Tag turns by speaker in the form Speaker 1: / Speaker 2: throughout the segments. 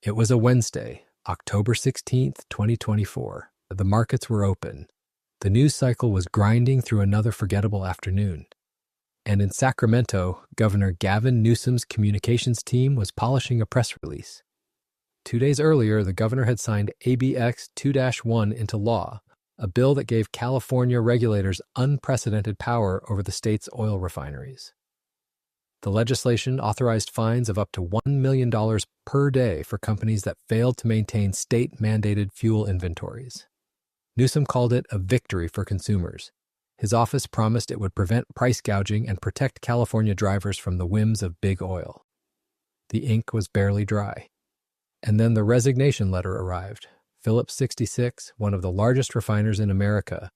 Speaker 1: It was a Wednesday, October 16th, 2024. The markets were open. The news cycle was grinding through another forgettable afternoon. And in Sacramento, Governor Gavin Newsom's communications team was polishing a press release. 2 days earlier, the governor had signed ABX 2-1 into law, a bill that gave California regulators unprecedented power over the state's oil refineries. The legislation authorized fines of up to $1 million per day for companies that failed to maintain state-mandated fuel inventories. Newsom called it a victory for consumers. His office promised it would prevent price gouging and protect California drivers from the whims of big oil. The ink was barely dry. And then the resignation letter arrived. Phillips 66, one of the largest refiners in America,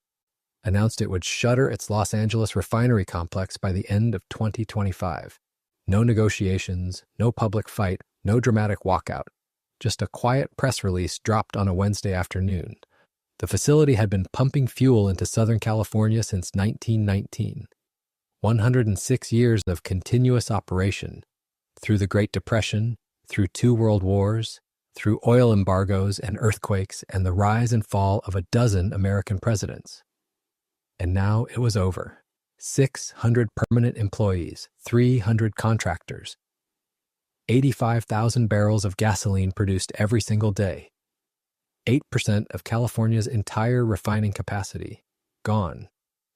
Speaker 1: announced it would shutter its Los Angeles refinery complex by the end of 2025. No negotiations, no public fight, no dramatic walkout. Just a quiet press release dropped on a Wednesday afternoon. The facility had been pumping fuel into Southern California since 1919. 106 years of continuous operation. Through the Great Depression, through 2 world wars, through oil embargoes and earthquakes and the rise and fall of a dozen American presidents. And now it was over. 600 permanent employees, 300 contractors, 85,000 barrels of gasoline produced every single day. 8% of California's entire refining capacity, gone.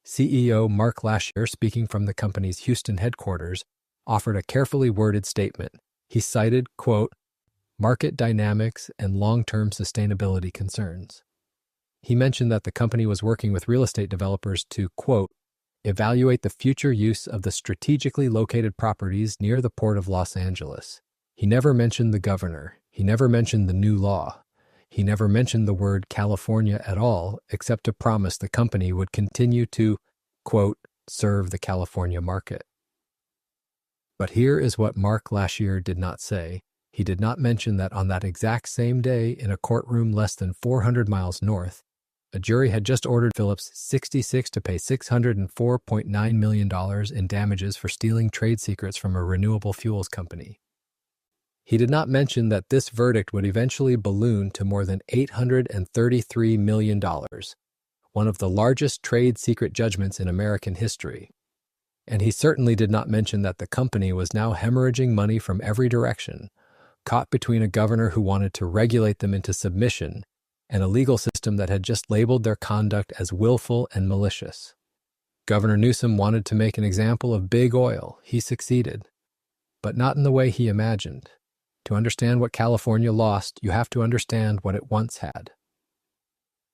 Speaker 1: CEO Mark Lashier, speaking from the company's Houston headquarters, offered a carefully worded statement. He cited, quote, market dynamics and long-term sustainability concerns. He mentioned that the company was working with real estate developers to, quote, evaluate the future use of the strategically located properties near the Port of Los Angeles. He never mentioned the governor. He never mentioned the new law. He never mentioned the word California at all, except to promise the company would continue to, quote, serve the California market. But here is what Mark Lashier did not say. He did not mention that on that exact same day, in a courtroom less than 400 miles north, a jury had just ordered Phillips 66 to pay $604.9 million in damages for stealing trade secrets from a renewable fuels company. He did not mention that this verdict would eventually balloon to more than $833 million, one of the largest trade secret judgments in American history. And he certainly did not mention that the company was now hemorrhaging money from every direction, caught between a governor who wanted to regulate them into submission and a legal system that had just labeled their conduct as willful and malicious. Governor Newsom wanted to make an example of big oil. He succeeded, but not in the way he imagined. To understand what California lost, you have to understand what it once had.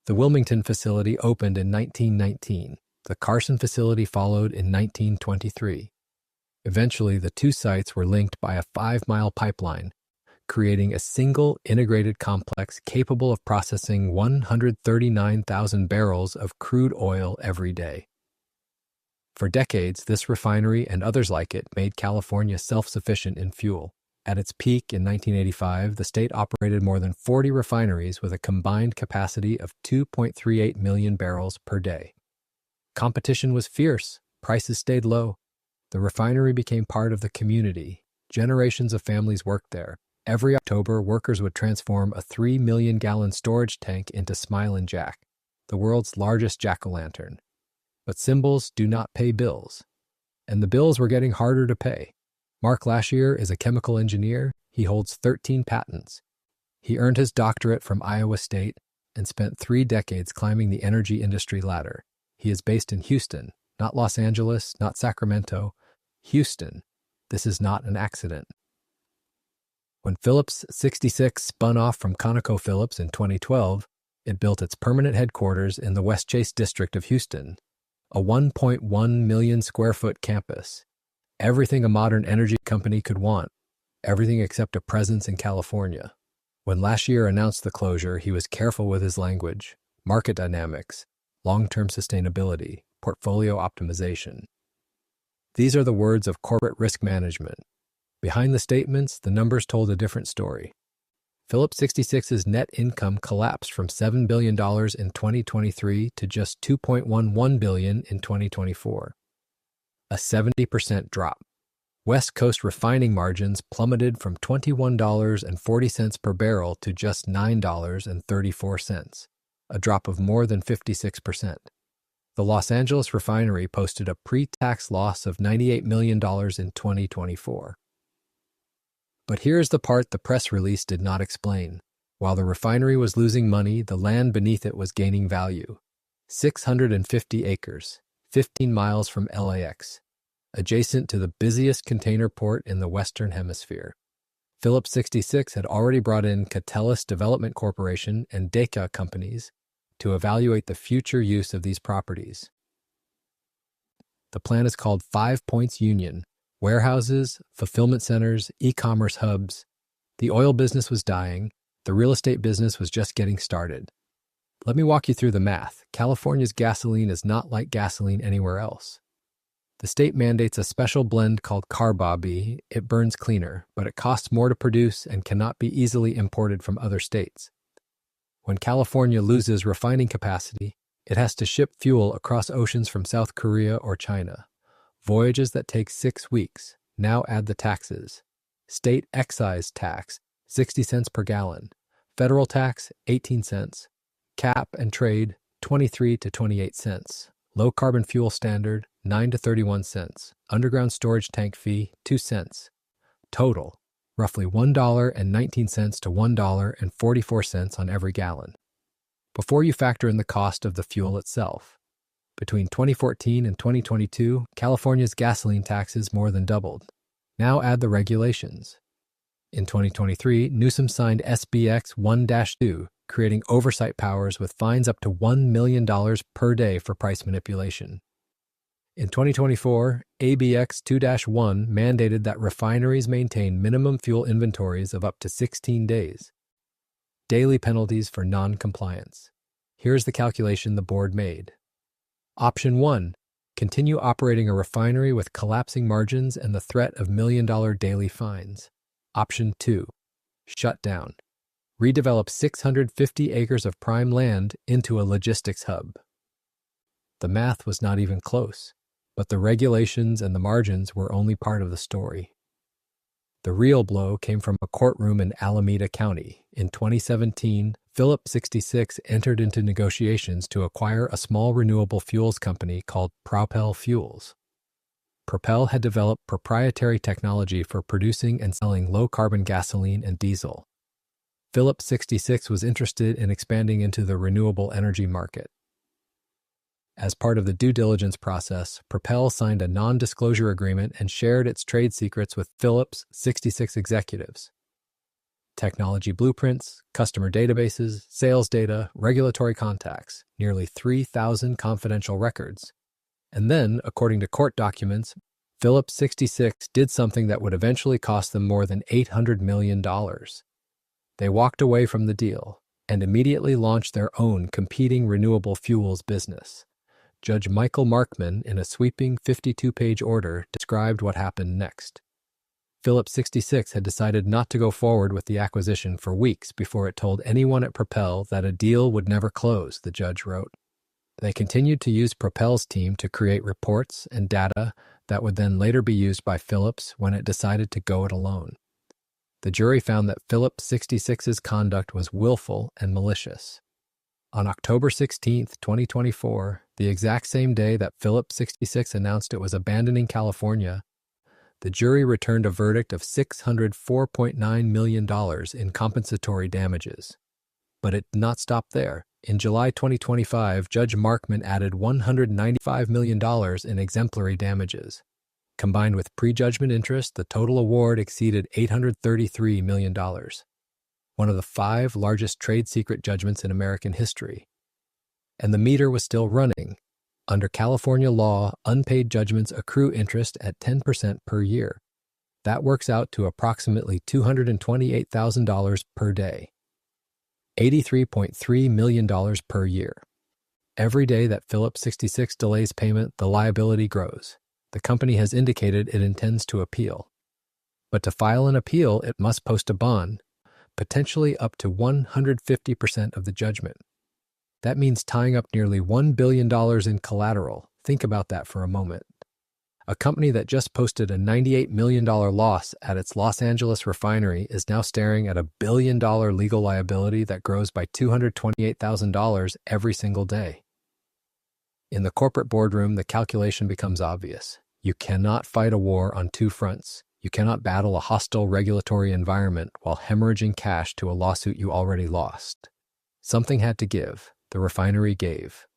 Speaker 1: The Wilmington facility opened in 1919. The Carson facility followed in 1923. Eventually, the 2 sites were linked by a 5-mile pipeline, creating a single integrated complex capable of processing 139,000 barrels of crude oil every day. For decades, this refinery and others like it made California self-sufficient in fuel. At its peak in 1985, the state operated more than 40 refineries with a combined capacity of 2.38 million barrels per day. Competition was fierce, prices stayed low. The refinery became part of the community. Generations of families worked there. Every October, workers would transform a 3 million-gallon storage tank into Smilin' Jack, the world's largest jack-o'-lantern. But symbols do not pay bills. And the bills were getting harder to pay. Mark Lashier is a chemical engineer. He holds 13 patents. He earned his doctorate from Iowa State and spent 3 decades climbing the energy industry ladder. He is based in Houston, not Los Angeles, not Sacramento. Houston. This is not an accident. When Phillips 66 spun off from ConocoPhillips in 2012, it built its permanent headquarters in the West Chase district of Houston, a 1.1 million square foot campus. Everything a modern energy company could want, everything except a presence in California. When Lashier announced the closure, he was careful with his language, market dynamics, long-term sustainability, portfolio optimization. These are the words of corporate risk management. Behind the statements, the numbers told a different story. Phillips 66's net income collapsed from $7 billion in 2023 to just $2.11 billion in 2024. A 70% drop. West Coast refining margins plummeted from $21.40 per barrel to just $9.34, a drop of more than 56%. The Los Angeles refinery posted a pre-tax loss of $98 million in 2024. But here's the part the press release did not explain. While the refinery was losing money, the land beneath it was gaining value. 650 acres, 15 miles from LAX, adjacent to the busiest container port in the Western Hemisphere. Phillips 66 had already brought in Catalyst Development Corporation and Deka companies to evaluate the future use of these properties. The plan is called 5 Points Union: warehouses, fulfillment centers, e-commerce hubs. The oil business was dying. The real estate business was just getting started. Let me walk you through the math. California's gasoline is not like gasoline anywhere else. The state mandates a special blend called carbob. It burns cleaner, but it costs more to produce and cannot be easily imported from other states. When California loses refining capacity, it has to ship fuel across oceans from South Korea or China. Voyages that take 6 weeks. Now add the taxes. State excise tax, 60 cents per gallon. Federal tax, 18 cents. Cap and trade, 23 to 28 cents. Low carbon fuel standard, 9 to 31 cents. Underground storage tank fee, 2 cents. Total, roughly $1.19 to $1.44 on every gallon. Before you factor in the cost of the fuel itself. Between 2014 and 2022, California's gasoline taxes more than doubled. Now add the regulations. In 2023, Newsom signed SBX 1-2, creating oversight powers with fines up to $1 million per day for price manipulation. In 2024, ABX 2-1 mandated that refineries maintain minimum fuel inventories of up to 16 days. Daily penalties for non-compliance. Here's the calculation the board made. Option 1. Continue operating a refinery with collapsing margins and the threat of million-dollar daily fines. Option 2. Shut down. Redevelop 650 acres of prime land into a logistics hub. The math was not even close, but the regulations and the margins were only part of the story. The real blow came from a courtroom in Alameda County. In 2017, Phillips 66 entered into negotiations to acquire a small renewable fuels company called Propel Fuels. Propel had developed proprietary technology for producing and selling low-carbon gasoline and diesel. Phillips 66 was interested in expanding into the renewable energy market. As part of the due diligence process, Propel signed a non-disclosure agreement and shared its trade secrets with Phillips 66 executives. Technology blueprints, customer databases, sales data, regulatory contacts, nearly 3,000 confidential records. And then, according to court documents, Phillips 66 did something that would eventually cost them more than $800 million. They walked away from the deal and immediately launched their own competing renewable fuels business. Judge Michael Markman, in a sweeping 52-page order, described what happened next. Phillips 66 had decided not to go forward with the acquisition for weeks before it told anyone at Propel that a deal would never close, the judge wrote. They continued to use Propel's team to create reports and data that would then later be used by Phillips when it decided to go it alone. The jury found that Phillips 66's conduct was willful and malicious. On October 16, 2024, the exact same day that Phillips 66 announced it was abandoning California, the jury returned a verdict of $604.9 million in compensatory damages. But it did not stop there. In July 2025, Judge Markman added $195 million in exemplary damages. Combined with prejudgment interest, the total award exceeded $833 million. One of the 5 largest trade secret judgments in American history. And the meter was still running. Under California law, unpaid judgments accrue interest at 10% per year. That works out to approximately $228,000 per day. $83.3 million per year. Every day that Phillips 66 delays payment, the liability grows. The company has indicated it intends to appeal. But to file an appeal, it must post a bond, potentially up to 150% of the judgment. That means tying up nearly $1 billion in collateral. Think about that for a moment. A company that just posted a $98 million loss at its Los Angeles refinery is now staring at a $1 billion legal liability that grows by $228,000 every single day. In the corporate boardroom, the calculation becomes obvious. You cannot fight a war on two fronts. You cannot battle a hostile regulatory environment while hemorrhaging cash to a lawsuit you already lost. Something had to give. The refinery gave.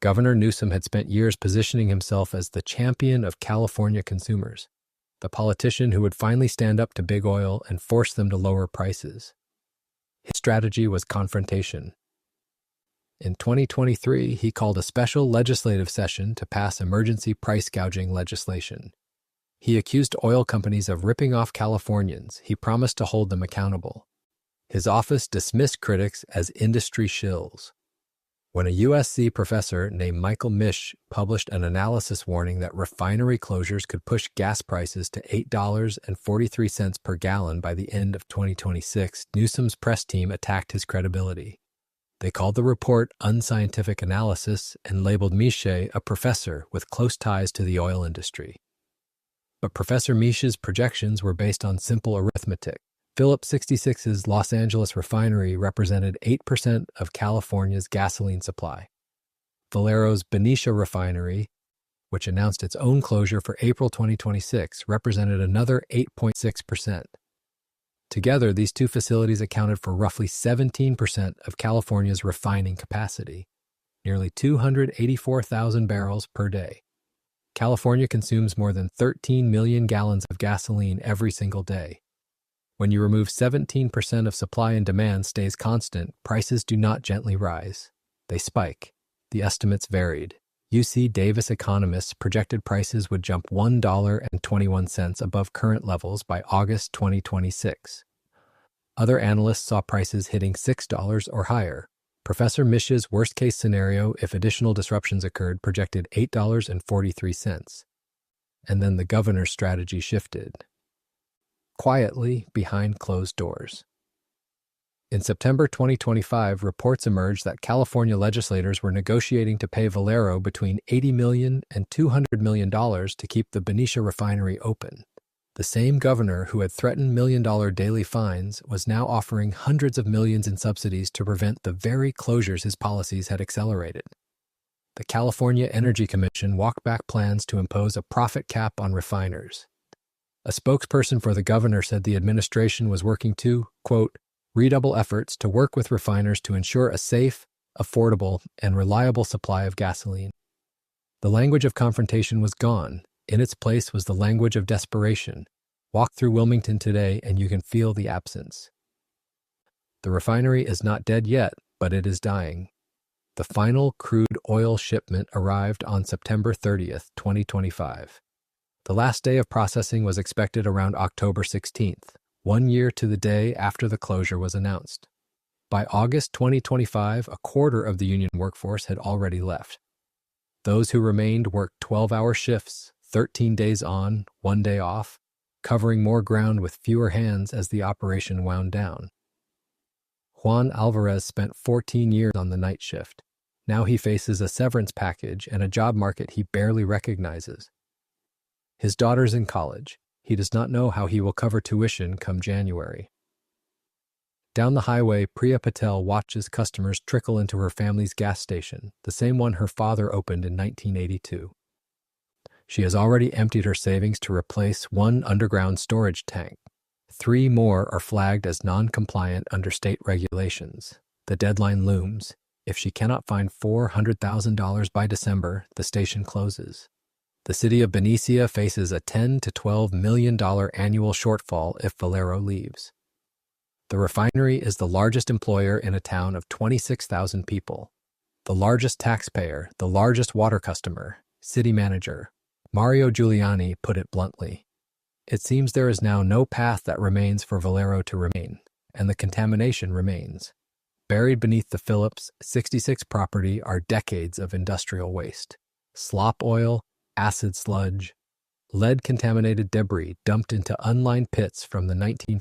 Speaker 1: Governor Newsom had spent years positioning himself as the champion of California consumers, the politician who would finally stand up to big oil and force them to lower prices. His strategy was confrontation. In 2023, he called a special legislative session to pass emergency price gouging legislation. He accused oil companies of ripping off Californians. He promised to hold them accountable. His office dismissed critics as industry shills. When a USC professor named Michael Misch published an analysis warning that refinery closures could push gas prices to $8.43 per gallon by the end of 2026, Newsom's press team attacked his credibility. They called the report unscientific analysis and labeled Misch a professor with close ties to the oil industry. But Professor Misch's projections were based on simple arithmetic. Phillips 66's Los Angeles refinery represented 8% of California's gasoline supply. Valero's Benicia refinery, which announced its own closure for April 2026, represented another 8.6%. Together, these two facilities accounted for roughly 17% of California's refining capacity, nearly 284,000 barrels per day. California consumes more than 13 million gallons of gasoline every single day. When you remove 17% of supply and demand stays constant, prices do not gently rise. They spike. The estimates varied. UC Davis economists projected prices would jump $1.21 above current levels by August 2026. Other analysts saw prices hitting $6 or higher. Professor Misch's worst-case scenario, if additional disruptions occurred, projected $8.43. And then the governor's strategy shifted. Quietly, behind closed doors. In September 2025, reports emerged that California legislators were negotiating to pay Valero between $80 million and $200 million to keep the Benicia refinery open. The same governor who had threatened million-dollar daily fines was now offering hundreds of millions in subsidies to prevent the very closures his policies had accelerated. The California Energy Commission walked back plans to impose a profit cap on refiners. A spokesperson for the governor said the administration was working to, quote, redouble efforts to work with refiners to ensure a safe, affordable, and reliable supply of gasoline. The language of confrontation was gone. In its place was the language of desperation. Walk through Wilmington today and you can feel the absence. The refinery is not dead yet, but it is dying. The final crude oil shipment arrived on September 30th, 2025. The last day of processing was expected around October 16th, 1 year to the day after the closure was announced. By August 2025, a quarter of the union workforce had already left. Those who remained worked 12-hour shifts, 13 days on, 1 day off, covering more ground with fewer hands as the operation wound down. Juan Alvarez spent 14 years on the night shift. Now he faces a severance package and a job market he barely recognizes. His daughter's in college. He does not know how he will cover tuition come January. Down the highway, Priya Patel watches customers trickle into her family's gas station, the same one her father opened in 1982. She has already emptied her savings to replace one underground storage tank. 3 more are flagged as non-compliant under state regulations. The deadline looms. If she cannot find $400,000 by December, the station closes. The city of Benicia faces a $10 to $12 million annual shortfall if Valero leaves. The refinery is the largest employer in a town of 26,000 people. The largest taxpayer, the largest water customer, city manager. Mario Giuliani put it bluntly. It seems there is now no path that remains for Valero to remain, and the contamination remains. Buried beneath the Phillips 66 property are decades of industrial waste. Slop oil, acid sludge, lead-contaminated debris dumped into unlined pits from the 1940s.